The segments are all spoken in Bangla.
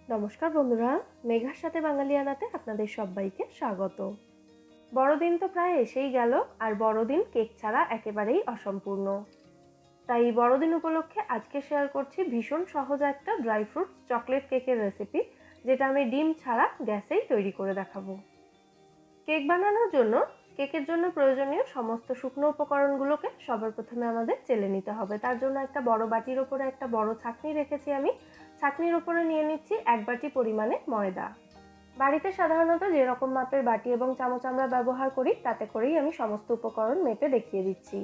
নমস্কার বন্ধুরা, মেঘার সাথে বাঙালিয়ানাতে আপনাদের সবাইকে স্বাগত। বড়দিন তো প্রায় এসেই গেল, আর বড়দিন কেক ছাড়া একেবারেই অসম্পূর্ণ। তাই বড়দিন উপলক্ষে আজকে শেয়ার করছি ভীষণ সহজ একটা ড্রাই ফ্রুটস চকলেট কেকের রেসিপি, যেটা আমি ডিম ছাড়া গ্যাসেই তৈরি করে দেখাবো। কেক বানানোর জন্য কেকের জন্য প্রয়োজনীয় সমস্ত শুকনো উপকরণগুলোকে সবার প্রথমে আমাদের চেলে নিতে হবে। তার জন্য একটা বড় বাটির ওপরে একটা বড় ছাঁকনি রেখেছি আমি। ছাঁকনির ওপরে নিয়ে নিচ্ছি 1 বাটি পরিমাণে ময়দা। বাড়িতে সাধারণত যেরকম মাপের বাটি এবং চামচ আমরা ব্যবহার করি তাতে করেই আমি সমস্ত উপকরণ মেপে দেখিয়ে দিচ্ছি।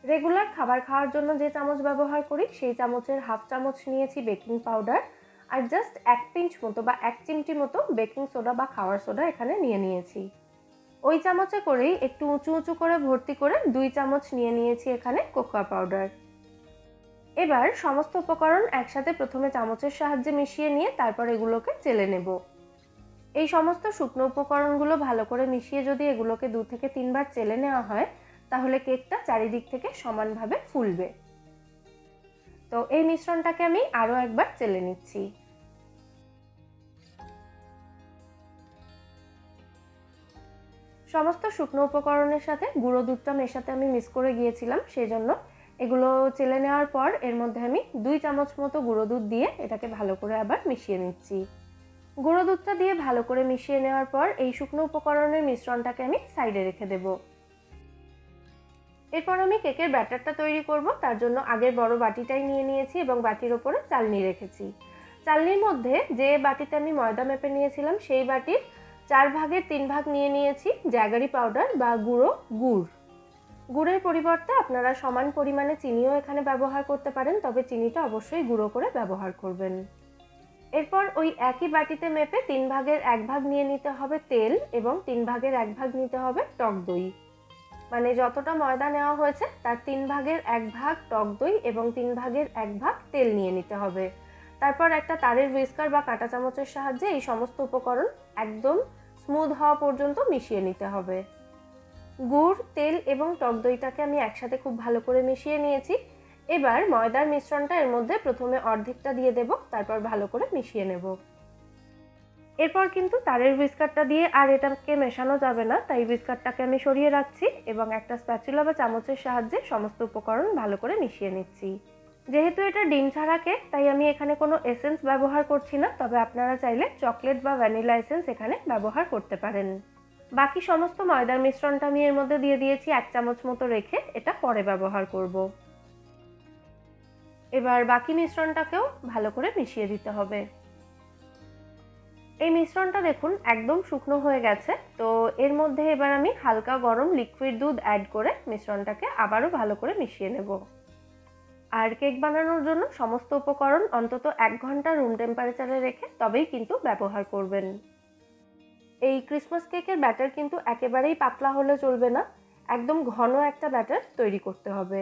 রেগুলার খাবার খাওয়ার জন্য যে চামচ ব্যবহার করি সেই চামচের হাফ চামচ নিয়েছি বেকিং পাউডার, আর জাস্ট 1 পিঞ্চ মতো বা 1 চিমটি মতো বেকিং সোডা বা খাওয়ার সোডা এখানে নিয়ে নিয়েছি। ওই চামচে করেই একটু উঁচু উঁচু করে ভর্তি করে 2 চামচ নিয়ে নিয়েছি এখানে কোকোয়া পাউডার। এবার সমস্ত উপকরণ একসাথে প্রথমে চামচের সাহায্যে মিশিয়ে নিয়ে তারপর এগুলোকে চেলে নেব। এই সমস্ত শুকনো উপকরণগুলো ভালো করে মিশিয়ে যদি এগুলোকে 2 থেকে 3 বার চেলে নেওয়া হয় তাহলে কেকটা চারিদিক থেকে সমানভাবে ফুলবে। তো এই মিশ্রণটাকে আমি আরও একবার চেলে নিচ্ছি। সমস্ত শুকনো উপকরণের সাথে গুঁড়ো দুধটা মেশাতে আমি মিস করে গিয়েছিলাম, সেই জন্য এগুলো চেলে নেওয়ার পর এর মধ্যে আমি 2 চামচ মতো গুঁড়ো দুধ দিয়ে এটাকে ভালো করে আবার মিশিয়ে নিচ্ছি। গুঁড়ো দুধটা দিয়ে ভালো করে মিশিয়ে নেওয়ার পর এই শুকনো উপকরণের মিশ্রণটাকে আমি সাইডে রেখে দেব। এরপর আমি কেকের ব্যাটারটা তৈরি করব। তার জন্য আগের বড় বাটিটাই নিয়ে নিয়েছি এবং বাটির ওপরে চালনি রেখেছি। চালনির মধ্যে যে বাটিতে আমি ময়দা মেপে নিয়েছিলাম সেই বাটির 4 ভাগের 3 ভাগ নিয়ে নিয়েছি জ্যাগারি পাউডার বা গুঁড়ো গুড়। গুড়ের পরিবর্তে আপনারা সমান পরিমাণে চিনিও এখানে ব্যবহার করতে পারেন, তবে চিনিটা অবশ্যই গুঁড়ো করে ব্যবহার করবেন। এরপর ওই একই বাটিতে মেপে 3 ভাগের 1 ভাগ নিয়ে নিতে হবে তেল এবং 3 ভাগের 1 ভাগ নিতে হবে টক দই। মানে যতটা ময়দা নেওয়া হয়েছে তার 3 ভাগের 1 ভাগ টক দই এবং 3 ভাগের 1 ভাগ তেল নিয়ে নিতে হবে। তারপর একটা তারের হুইস্কার বা কাঁটা চামচের সাহায্যে এই সমস্ত উপকরণ একদম স্মুথ হওয়া পর্যন্ত মিশিয়ে নিতে হবে। গুড়, তেল এবং টক দইটাকে আমি একসাথে খুব ভালো করে মিশিয়ে নিয়েছি। এবার ময়দার মিশ্রণটা এর মধ্যে প্রথমে অর্ধেকটা দিয়ে দেব, তারপর ভালো করে মিশিয়ে নেব। এরপর কিন্তু তারের হুইস্কারটা দিয়ে আর এটাকে মেশানো যাবে না, তাই হুইস্কারটাকে আমি সরিয়ে রাখছি এবং একটা স্প্যাচুলা বা চামচের সাহায্যে সমস্ত উপকরণ ভালো করে মিশিয়ে নিচ্ছি। যেহেতু এটা ডিম ছাড়া কেক তাই আমি এখানে কোনো এসেন্স ব্যবহার করছি না, তবে আপনারা চাইলে চকলেট বা ভ্যানিলা এসেন্স এখানে ব্যবহার করতে পারেন। বাকি সমস্ত ময়দার মিশ্রণটা আমি এর মধ্যে দিয়ে দিয়েছি 1 চামচ মতো রেখে, এটা পরে ব্যবহার করব। এবার বাকি মিশ্রণটাকেও ভালো করে মিশিয়ে দিতে হবে। এই মিশ্রণটা দেখুন একদম শুকনো হয়ে গেছে। তো এর মধ্যে এবার আমি হালকা গরম লিকুইড দুধ অ্যাড করে মিশ্রণটাকে আবারও ভালো করে মিশিয়ে নেব। আর কেক বানানোর জন্য সমস্ত উপকরণ অন্তত 1 ঘন্টা রুম টেম্পারেচারে রেখে তবেই কিন্তু ব্যবহার করবেন। এই ক্রিসমাস কেকের ব্যাটার কিন্তু একেবারেই পাতলা হলে চলবে না, একদম ঘন একটা ব্যাটার তৈরি করতে হবে।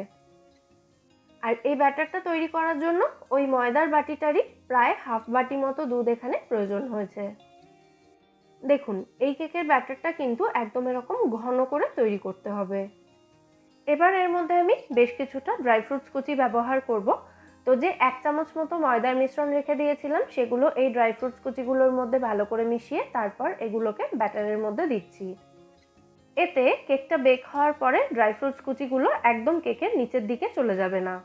আর এই ব্যাটারটা তৈরি করার জন্য ওই ময়দার বাটিটারই প্রায় হাফ বাটি মতো দুধ এখানে প্রয়োজন হয়েছে। দেখুন এই কেকের ব্যাটারটা কিন্তু একদম এরকম ঘন করে তৈরি করতে হবে। এবার এর মধ্যে আমি বেশ কিছুটা ড্রাই ফ্রুটস কুচি ব্যবহার করব। তো যে 1 চামচ মতো ময়দার মিশ্রণ রেখে দিয়েছিলাম সেগুলো এই ড্রাই ফ্রুটস কুচিগুলোর মধ্যে ভালো করে মিশিয়ে তারপর এগুলোকে ব্যাটারের মধ্যে দিচ্ছি। এতে কেকটা বেক হওয়ার পরে ড্রাই ফ্রুটস কুচিগুলো একদম কেকের নিচের দিকে চলে যাবে না।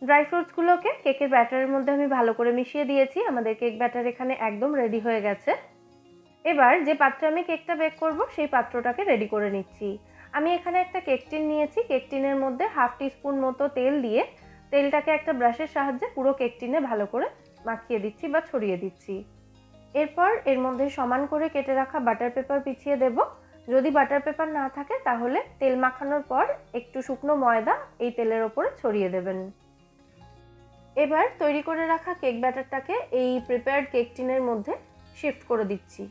ড্রাই ফ্রুটসগুলোকে কেকের ব্যাটারের মধ্যে আমি ভালো করে মিশিয়ে দিয়েছি। আমাদের কেক ব্যাটার এখানে একদম রেডি হয়ে গেছে। এবার যে পাত্রে আমি কেকটা বেক করব সেই পাত্রটাকে রেডি করে নিচ্ছি। আমি এখানে একটা কেক টিন নিয়েছি। কেক টিনের মধ্যে হাফ টিস্পুন মতো তেল দিয়ে তেলটাকে একটা ব্রাশের সাহায্যে পুরো কেক টিনে ভালো করে মাখিয়ে দিচ্ছি বা ছড়িয়ে দিচ্ছি। এরপর এর মধ্যে সমান করে কেটে রাখা বাটার পেপার বিছিয়ে দেব। যদি বাটার পেপার না থাকে তাহলে তেল মাখানোর পর একটু শুকনো ময়দা এই তেলের ওপরে ছড়িয়ে দেবেন। এবার তৈরি করে রাখা কেক ব্যাটারটাকে এই প্রিপেয়ার্ড কেক টিনের মধ্যে শিফট করে দিচ্ছি।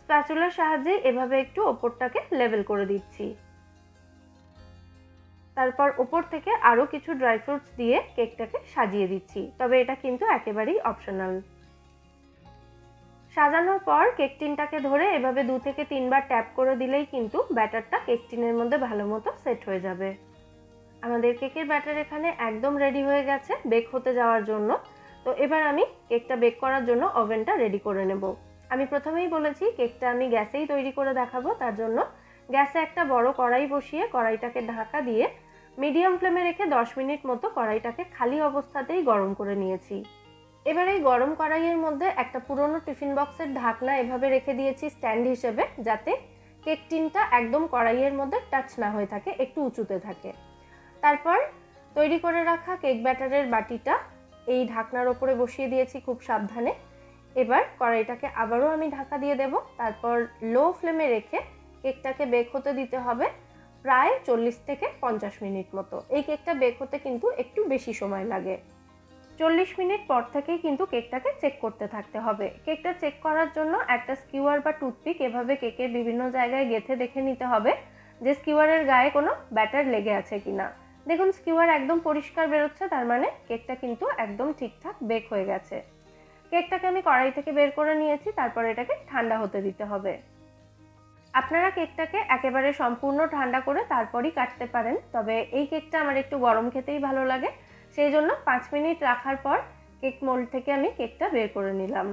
স্প্যাচুলার সাহায্যে এভাবে একটু ওপরটাকে লেভেল করে দিচ্ছি। তারপর ওপর থেকে আরও কিছু ড্রাই ফ্রুটস দিয়ে কেকটাকে সাজিয়ে দিচ্ছি, তবে এটা কিন্তু একেবারেই অপশনাল। সাজানোর পর কেক টিনটাকে ধরে এভাবে 2 থেকে 3 বার ট্যাপ করে দিলেই কিন্তু ব্যাটারটা কেক টিনের মধ্যে ভালো মতো সেট হয়ে যাবে। আমাদের কেকের ব্যাটার এখানে একদম রেডি হয়ে গেছে বেক হতে যাওয়ার জন্য। তো এবার আমি কেকটা বেক করার জন্য ওভেনটা রেডি করে নেব। আমি প্রথমেই বলেছি কেকটা আমি গ্যাসেই তৈরি করে দেখাবো, তার জন্য গ্যাসে একটা বড় কড়াই বসিয়ে কড়াইটাকে ঢাকা দিয়ে মিডিয়াম ফ্লেমে রেখে 10 মিনিট মতো কড়াইটাকে খালি অবস্থাতেই গরম করে নিয়েছি। এবার এই গরম কড়াইয়ের মধ্যে একটা পুরনো টিফিন বক্সের ঢাকনা এভাবে রেখে দিয়েছি স্ট্যান্ড হিসেবে, যাতে কেক টিনটা একদম কড়াইয়ের মধ্যে টাচ না হয়ে থাকে, একটু উঁচুতে থাকে। তারপর তৈরি করে রাখা কেক ব্যাটারের বাটিটা এই ঢাকনার ওপরে বসিয়ে দিয়েছি খুব সাবধানে। এবার কড়াইটাকে আবারও আমি ঢাকা দিয়ে দেব। তারপর লো ফ্লেমে রেখে কেকটাকে বেক হতে দিতে হবে প্রায় 40 থেকে 50 মিনিট মতো। এই কেকটা বেক হতে কিন্তু একটু বেশি সময় লাগে। 40 মিনিট পর থেকেই কিন্তু কেকটাকে চেক করতে থাকতে হবে। কেকটা চেক করার জন্য একটা স্কিউয়ার বা টুথপিক এভাবে কেকের বিভিন্ন জায়গায় গেঁথে দেখে নিতে হবে যে স্কিউয়ারের গায়ে কোনো ব্যাটার লেগে আছে কিনা। দেখুন স্কিউয়ার একদম পরিষ্কার বেরোচ্ছে, তার মানে কেকটা কিন্তু একদম ঠিকঠাক বেক হয়ে গেছে। কেকটাকে আমি কড়াই থেকে বের করে নিয়েছি, তারপর এটাকে ঠান্ডা হতে দিতে হবে। আপনারা কেকটাকে একেবারে সম্পূর্ণ ঠান্ডা করে তারপরই কাটতে পারেন, তবে এই কেকটা আমার একটু গরম খেতেই ভালো লাগে, সেই জন্য 5 মিনিট রাখার পর কেক মোল্ড থেকে আমি কেকটা বের করে নিলাম।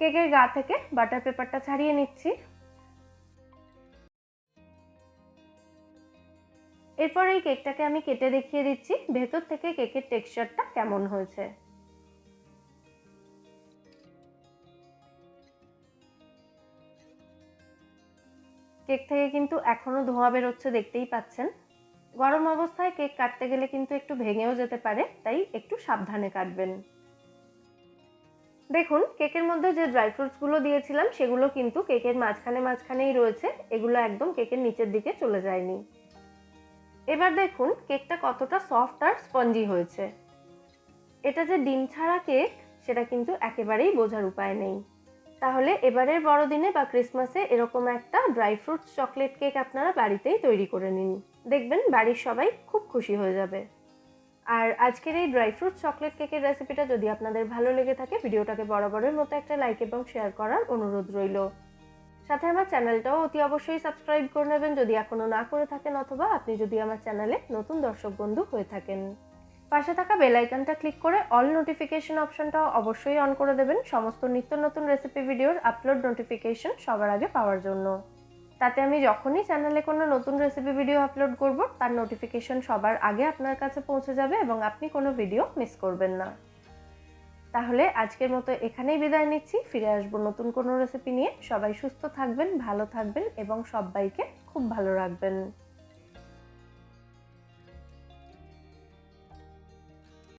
কেকের গা থেকে বাটার পেপারটা ছাড়িয়ে নিচ্ছি। এরপর এই কেকটাকে আমি কেটে দেখিয়ে দিচ্ছি ভেতর থেকে কেকের টেক্সচারটা কেমন হয়েছে। কেক থেকে কিন্তু এখনো ধোঁয়া বেরোচ্ছে, দেখতেই পাচ্ছেন। গরম অবস্থায় কেক কাটতে গেলে কিন্তু একটু ভেঙেও যেতে পারে, তাই একটু সাবধানে কাটবেন। দেখুন কেকের মধ্যে যে ড্রাই ফ্রুটসগুলো দিয়েছিলাম সেগুলো কিন্তু কেকের মাঝখানেই রয়েছে, এগুলো একদম কেকের নিচের দিকে চলে যায়নি। এবার দেখুন কেকটা কতটা সফট আর স্পঞ্জি হয়েছে। এটা যে ডিম ছাড়া কেক সেটা কিন্তু একেবারেই বোঝার উপায় নেই। তাহলে এবারের বড়দিনে বা ক্রিসমাসে এরকম একটা ড্রাই ফ্রুটস চকলেট কেক আপনারা বাড়িতেই তৈরি করে নিন, দেখবেন বাড়ির সবাই খুব খুশি হয়ে যাবে। আর আজকের এই ড্রাই ফ্রুট চকলেট কেকের রেসিপিটা যদি আপনাদের ভালো লেগে থাকে ভিডিওটাকে বরাবরের মতো একটা লাইক এবং শেয়ার করার অনুরোধ রইল। সাথে আমার চ্যানেলটাও অতি অবশ্যই সাবস্ক্রাইব করে নেবেন যদি এখনো না করে থাকেন, অথবা আপনি যদি আমার চ্যানেলে নতুন দর্শক বন্ধু হয়ে থাকেন। পাশে থাকা বেল আইকনটা ক্লিক করে অল নোটিফিকেশন অপশনটাও অবশ্যই অন করে দেবেন সমস্ত নিত্য নতুন রেসিপি ভিডিওর আপলোড নোটিফিকেশন সবার আগে পাওয়ার জন্য। তাতে আমি যখনই চ্যানেলে কোনো নতুন রেসিপি ভিডিও আপলোড করব তার নোটিফিকেশন সবার আগে আপনার কাছে পৌঁছে যাবে এবং আপনি কোনো ভিডিও মিস করবেন না। তাহলে আজকের মতো এখানেই বিদায় নিচ্ছি, ফিরে আসবো নতুন কোনো রেসিপি নিয়ে। সবাই সুস্থ থাকবেন, ভালো থাকবেন এবং সবাইকে খুব ভালো রাখবেন।